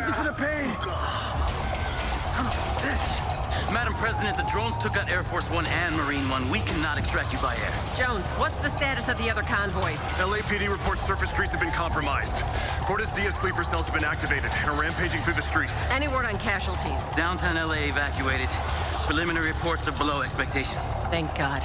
something for the pain! Son of a bitch! Madam President, the drones took out Air Force One and Marine One. We cannot extract you by air. Jones, what's the status of the other convoys? LAPD reports surface streets have been compromised. Cortes Diaz sleeper cells have been activated and are rampaging through the streets. Any word on casualties? Downtown LA evacuated. Preliminary reports are below expectations. Thank God.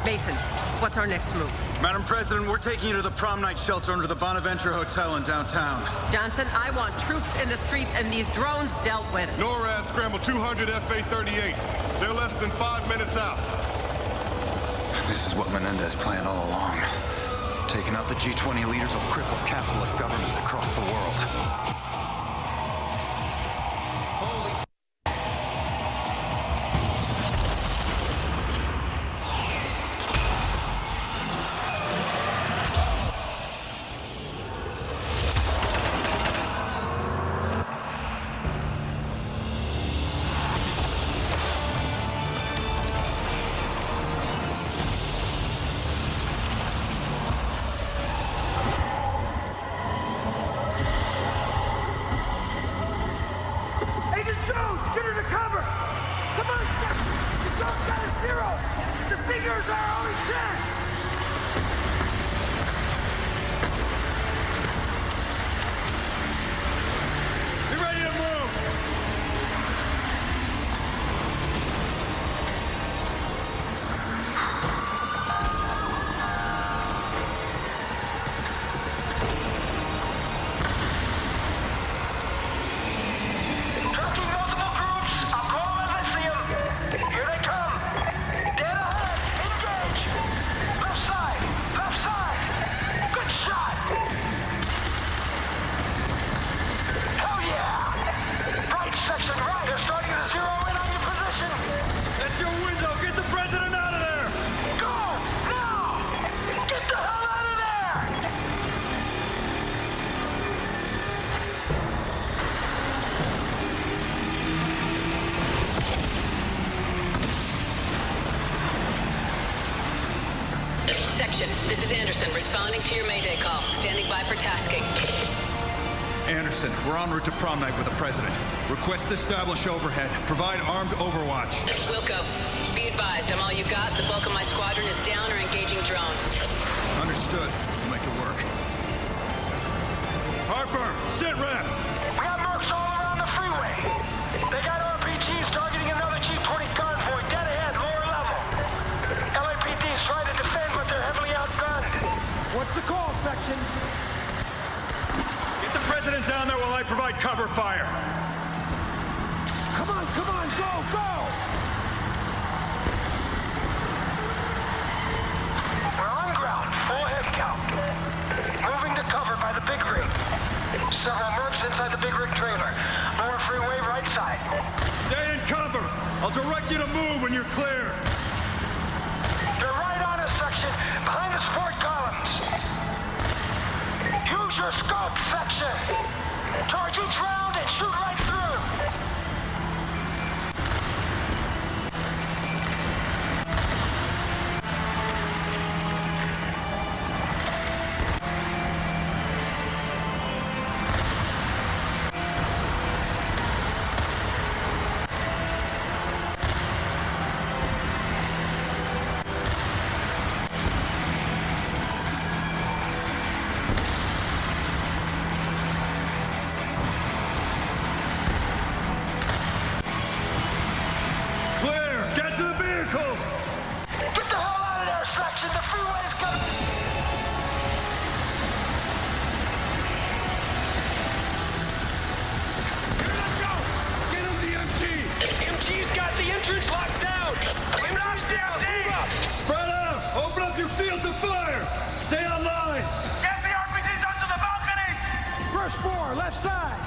Mason, what's our next move? Madam President, we're taking you to the prom night shelter under the Bonaventure Hotel in downtown. Johnson, I want troops in the streets and these drones dealt with. NORAD scrambled 200 FA-38s. They're less than 5 minutes out. This is what Menendez planned all along. Taking out the G20 leaders will cripple capitalist governments across the world. This is Anderson, responding to your Mayday call. Standing by for tasking. Anderson, we're en route to prom night with the president. Request to establish overhead. Provide armed overwatch. Wilco, be advised, I'm all you got. The bulk of my squadron is down or engaging drones. Understood. We'll make it work. Harper, sit rep! We got mercs all around the freeway. They got RPGs targeting another G20 convoy dead ahead, lower level. LAPD's trying to defend, but they're heavily outgunned. What's the call, section? Get the president down there while I provide cover fire. Come on, go, go! We're on ground, full head count. Moving to cover by the big rig. Several mercs inside the big rig trailer. Lower freeway right side. Stay in cover! I'll direct you to move when you're clear. They're right on us, section, behind the support columns. Use your scope, section. Charge each round and shoot right through. Left side!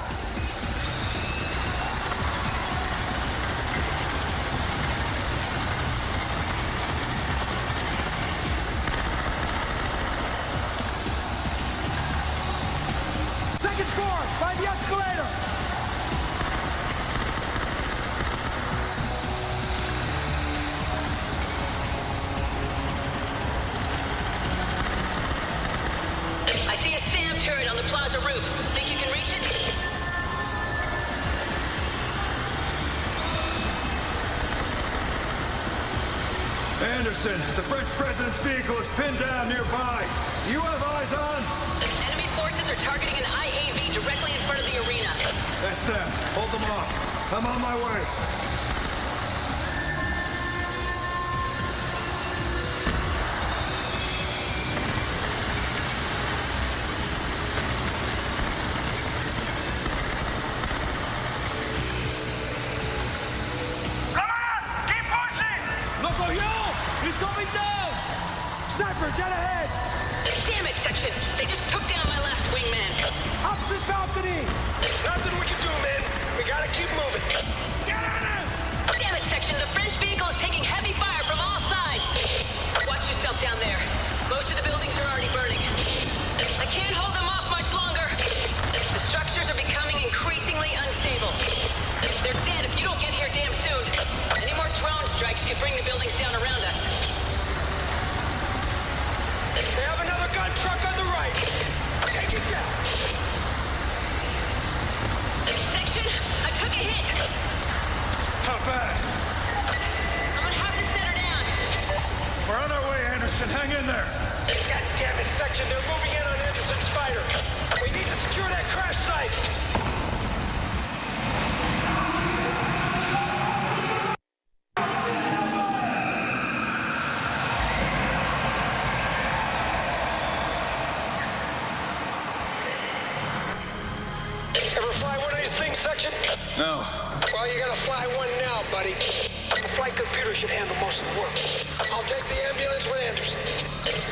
Second floor, by the escalator! I see a SAM turret on the plaza roof. Think you can reach it? Anderson, the French president's vehicle is pinned down nearby. You have eyes on? Enemy forces are targeting an IAV directly in front of the arena. That's them. Hold them off. I'm on my way. Get ahead! Damn it, Section! They just took down my last wingman. Opposite balcony! Nothing we can do, man. We gotta keep moving. Get on him! Damn it, Section! The French vehicle is taking heavy fire from all sides. Watch yourself down there. Most of the buildings are already burning. I can't hold them off much longer. The structures are becoming increasingly unstable. They're dead if you don't get here damn soon. Any more drone strikes could bring the buildings down around us. They have another gun truck on the right. Take it down. Section, I took a hit. Not bad. I'm gonna have to set her down. We're on our way, Anderson. Hang in there. God damn it, Section. They're moving in on Anderson's fighter. We need to secure that crash site. Ever fly one of these things, Section? No. Well, you gotta fly one now, buddy. The flight computer should handle most of the work. I'll take the ambulance with Anderson.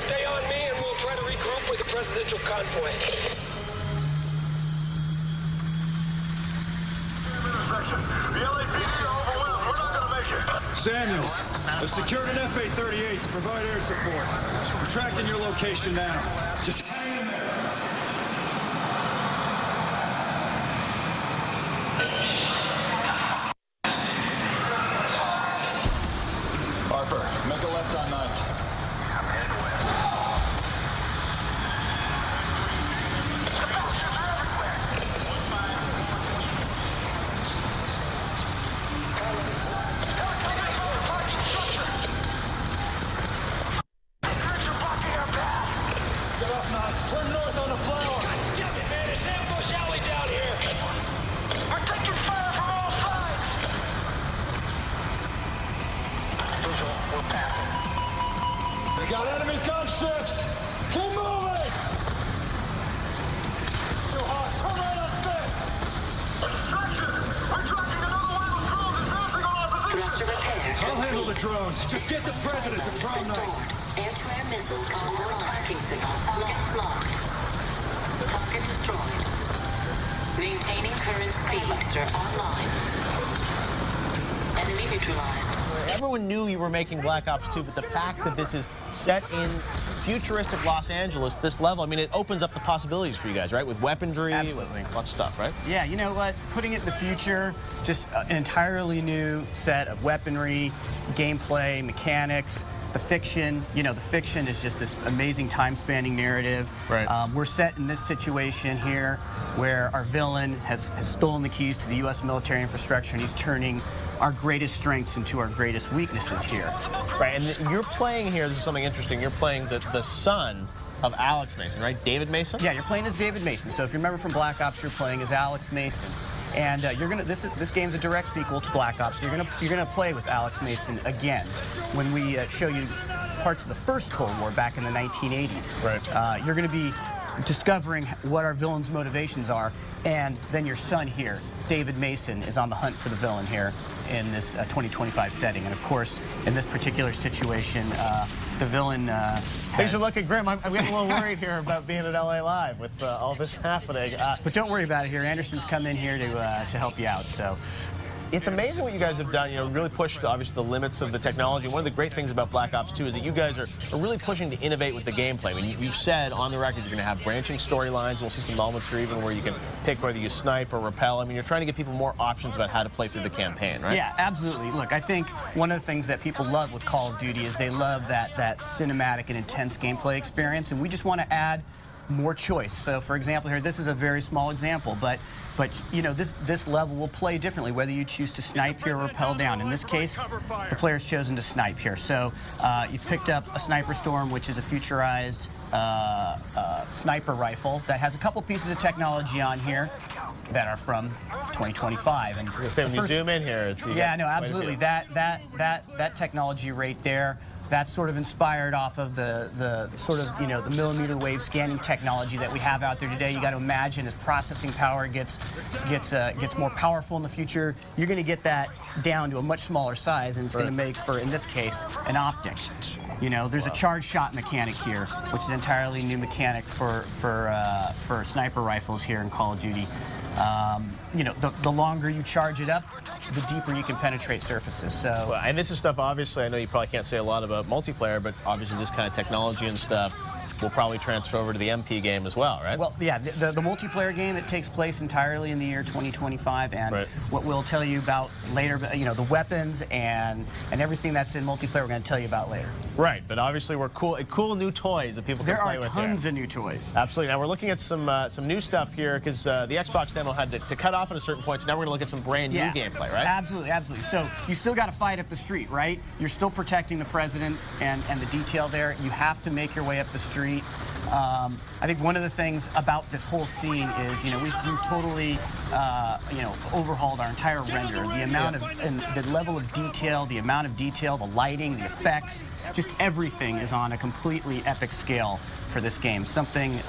Stay on me and we'll try to regroup with the presidential convoy. Section. The LAPD are overwhelmed. We're not gonna make it. Samuels, I've secured an F-838 to provide air support. I'm tracking your location now. Just hang in there. Harper, make a left on 9th. Get up, 9th. Turn north on the flower. God damn it, man. It's ambush alley down here. We're taking fire from all sides. Visual, we're passing. We got enemy gunships. Keep moving. It's too hot. Turn right on 5th. Section! We're tracking another wave of drones advancing on our position! Thruster repair I'll handle the complete. drones. Just get the president to prom night. Restored. Air-to-air missiles on board. Tracking signals locked. Target destroyed. Maintaining current speed. Booster online. Enemy neutralized. Everyone knew you were making Black Ops 2, but the fact that this is set in futuristic Los Angeles, this level, I mean, it opens up the possibilities for you guys, right? With weaponry, with lots of stuff, right? Yeah, you know what? Putting it in the future, just an entirely new set of weaponry, gameplay, mechanics, the fiction. You know, the fiction is just this amazing time-spanning narrative. Right. We're set in this situation here where our villain has stolen the keys to the U.S. military infrastructure, and he's turning our greatest strengths into our greatest weaknesses here. Right, and you're playing here, this is something interesting, you're playing the son of Alex Mason, right? David Mason? Yeah, you're playing as David Mason. So if you remember from Black Ops, you're playing as Alex Mason. And this game's a direct sequel to Black Ops. So you're gonna play with Alex Mason again when we show you parts of the first Cold War back in the 1980s. Right. You're gonna be discovering what our villain's motivations are, and then your son here, David Mason, is on the hunt for the villain here in this 2025 setting. And of course, in this particular situation, the villain Things are looking grim. I'm getting a little worried here about being at LA Live with all this happening. But don't worry about it here. Anderson's come in here to help you out. So it's amazing what you guys have done, you know, really pushed, obviously, the limits of the technology. One of the great things about Black Ops 2 is that you guys are really pushing to innovate with the gameplay. I mean, you've said on the record you're going to have branching storylines. We'll see some moments here even where you can pick whether you snipe or rappel. I mean, you're trying to give people more options about how to play through the campaign, right? Yeah, absolutely. Look, I think one of the things that people love with Call of Duty is they love that cinematic and intense gameplay experience, and we just want to add more choice. So, for example, here, this is a very small example, but you know, this level will play differently whether you choose to snipe here or rappel down. In this case, the player's chosen to snipe here. So you've picked up a Sniper Storm, which is a futurized sniper rifle that has a couple pieces of technology on here that are from 2025. And when you zoom in here, it's yeah, no, absolutely. That technology right there. That's sort of inspired off of the sort of, you know, the millimeter wave scanning technology that we have out there today. You got to imagine as processing power gets more powerful in the future, you're going to get that down to a much smaller size, and it's going to make for, in this case, an optic. You know, there's a charge shot mechanic here, which is an entirely new mechanic for sniper rifles here in Call of Duty. You know, the longer you charge it up, the deeper you can penetrate surfaces. So, well, and this is stuff, obviously, I know you probably can't say a lot about multiplayer, but obviously this kind of technology and stuff will probably transfer over to the MP game as well, right? Well, yeah, the multiplayer game, it takes place entirely in the year 2025, and what we'll tell you about later, you know, the weapons and everything that's in multiplayer, we're going to tell you about later. Right, but obviously we're cool new toys that people can play with. There are tons of new toys. Absolutely. Now we're looking at some new stuff here because the Xbox demo had to cut off at a certain point, so now we're going to look at some brand new gameplay, right? Absolutely, absolutely. So you still got to fight up the street, right? You're still protecting the president and the detail there. You have to make your way up the street. I think one of the things about this whole scene is, you know, we've totally, you know, overhauled our entire render. The amount of, and the level of detail, the amount of detail, the lighting, the effects, just everything is on a completely epic scale for this game. Something,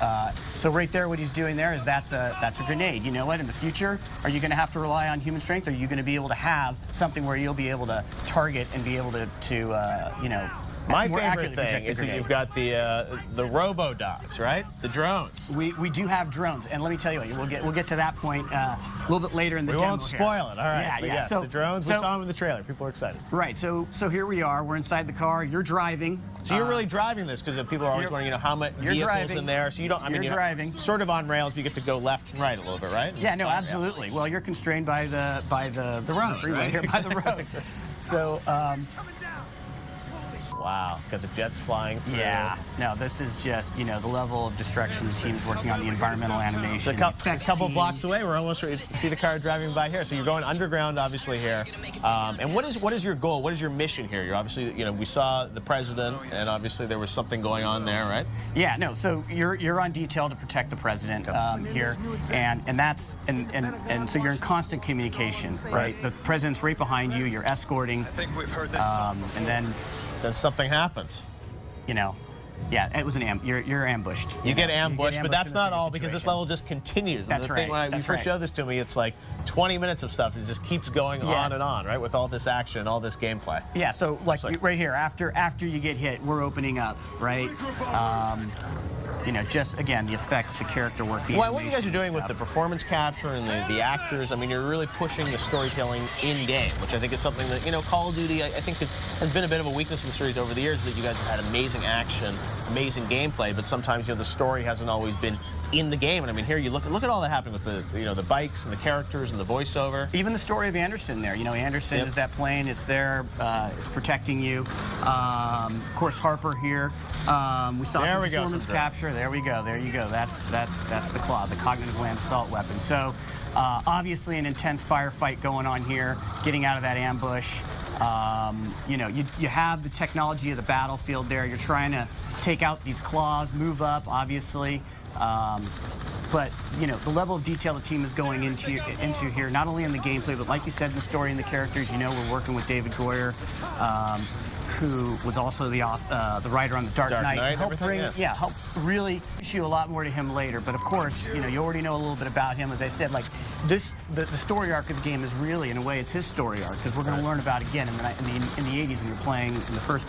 so right there what he's doing there is that's a grenade. You know what, in the future, are you going to have to rely on human strength, or are you going to be able to have something where you'll be able to target and be able to you know, my favorite thing is that you've got the robo-dogs, right? The drones. We do have drones, and let me tell you what, we'll get to that point a little bit later in the demo. We won't spoil it, all right. Yeah, yeah. So, the drones, we saw them in the trailer. People are excited. Right, so here we are. We're inside the car. You're driving. So you're really driving this, because people are always wondering, you know, how much vehicles in there. So you don't, I mean, you're driving. Sort of on rails, you get to go left and right a little bit, right? Yeah, no, absolutely. Well, you're constrained by the road, freeway right? here, by the road. So, wow, got the jets flying through. Yeah, no, this is just, you know, the level of destruction. The team's working on the environmental animation. A couple blocks away, we're almost ready to see the car driving by here. So you're going underground, obviously, here. And what is your goal? What is your mission here? You're obviously, you know, we saw the president, and obviously there was something going on there, right? Yeah, no, so you're on detail to protect the president here, and so you're in constant communication, right? The president's right behind you. You're escorting. I think we've heard this. And then something happens. You know, yeah, it was an you're ambushed. You get ambushed, but that's not all, because this level just continues. That's right. When you first showed this to me, it's like 20 minutes of stuff. It just keeps going on and on, right? With all this action, all this gameplay. Yeah. So like right here, after you get hit, we're opening up, right? You know, just again, the effects, the character work. Well, what you guys are doing with the performance capture and the actors, I mean, you're really pushing the storytelling in-game, which I think is something that, you know, Call of Duty, I think has been a bit of a weakness in the series over the years, that you guys have had amazing action, amazing gameplay, but sometimes, you know, the story hasn't always been in the game. And I mean, here you look at all that happening with the, you know, the bikes and the characters and the voiceover. Even the story of Anderson there. You know, Anderson is that plane. It's there. It's protecting you. Of course, Harper here. We saw some performance capture. There we go. There you go. That's the Claw, the cognitive land assault weapon. So obviously an intense firefight going on here, getting out of that ambush. You know, you have the technology of the battlefield there. You're trying to take out these claws, move up, obviously. But, you know, the level of detail the team is going into here, not only in the gameplay, but like you said, in the story and the characters. You know, we're working with David Goyer, who was also the writer on the Dark Knight to help bring, help really issue a lot more to him later. But of course, you know, you already know a little bit about him. As I said, like the story arc of the game is really, in a way, it's his story arc, because we're going to learn about it again in the 80s when you're playing in the first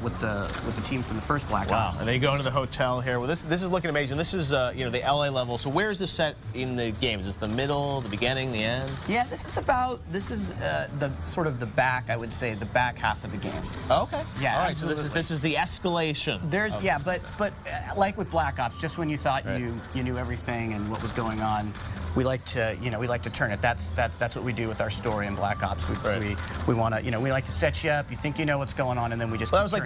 with the team from the first Black Ops. Wow! And they go into the hotel here. Well, this is looking amazing. This is you know, the LA level. So where is this set in the game? Is this the middle, the beginning, the end? Yeah, this is the sort of the back, I would say, the back half of the game. Oh, okay. Yeah. All right. Absolutely. So this is the escalation. There's but like with Black Ops, just when you thought you knew everything and what was going on, we like to turn it. That's what we do with our story in Black Ops. We want to, you know, we like to set you up. You think you know what's going on, and then we just. Well, that was like